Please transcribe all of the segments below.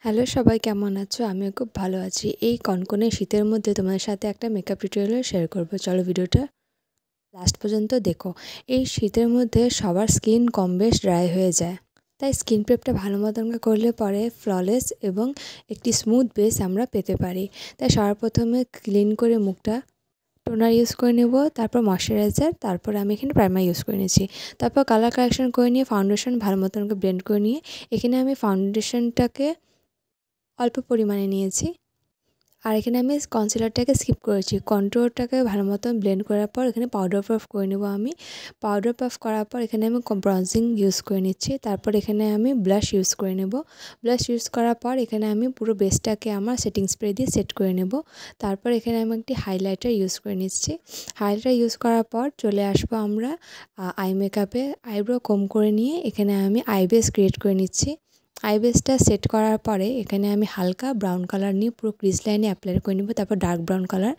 Hello সবাই কেমন আছো? আমিও খুব ভালো আছি। এই কনকনে শীতের মধ্যে তোমাদের সাথে একটা মেকআপ টিউটোরিয়াল শেয়ার করব। চলো ভিডিওটা লাস্ট পর্যন্ত দেখো। এই শীতের মধ্যে সবার স্কিন কম বেশ ড্রাই হয়ে যায়, তাই স্কিন প্রেপটা ভালো মতন করলে পরে ফ্ললেস এবং একটি স্মুথ বেস আমরা পেতে পারি। তাই সবার প্রথমে ক্লিন করে মুখটা টোনার ইউজ করে নেব, তারপর ময়শ্চারাইজার, তারপর আমি এখানে প্রাইমার ইউজ করে নিয়েছি। তারপর কালার কারেকশন করে নিয়ে ফাউন্ডেশন ভালো মতন করে ব্লেন্ড করে নিয়ে এখানে আমি ফাউন্ডেশনটাকে অল্প পরিমাণে নিয়েছি। আর এখানে আমি কনসিলারটাকে স্কিপ করেছি। কন্ট্রোলটাকে ভালো মতন ব্লেন্ড করার পর এখানে পাউডার পাফ করে নেব আমি। পাউডার পাফ করার পর এখানে আমি ব্রনজিং ইউজ করে নিচ্ছি। তারপর এখানে আমি ব্লাশ ইউজ করে নেব। ব্লাশ ইউজ করার পর এখানে আমি পুরো বেসটাকে আমার সেটিং স্প্রে দিয়ে সেট করে নেব। তারপর এখানে আমি একটি হাইলাইটার ইউজ করে নিচ্ছি। হাইলাইটার ইউজ করার পর চলে আসবো আমরা আই মেকআপে। আইব্রো কম করে নিয়ে এখানে আমি আই বেস ক্রিয়েট করে নিচ্ছি। আই বেসটা সেট করার পরে এখানে আমি হালকা ব্রাউন কালার নিয়ে পুরো ক্রিজ লাইনে অ্যাপ্লাই করে নেব, তারপর ডার্ক ব্রাউন কালার।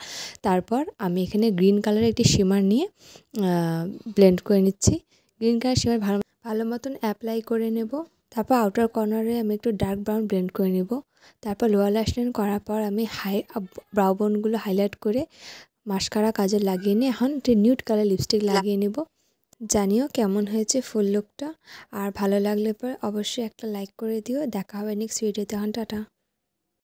তারপর আমি এখানে গ্রিন কালারের একটি শিমার নিয়ে ব্লেন্ড করে নিচ্ছি। গ্রিন কালার শিমার ভালো মতন অ্যাপ্লাই করে নেব। তারপর আউটার কর্নারে আমি একটু ডার্ক ব্রাউন ব্লেন্ড করে নেব। তারপর লোয়ার ল্যাশ লাইন করার পর আমি ব্রাউ বোনগুলো হাইলাইট করে মাস্কারা কাজে লাগিয়ে নিয়ে এখন একটি নিউড কালার লিপস্টিক লাগিয়ে নেব। জানিও কেমন হয়েছে ফুল লুকটা, আর ভালো লাগলে পর অবশ্যই একটা লাইক করে দিও। দেখা হবে নেক্সট ভিডিওতে। এখন টাটা।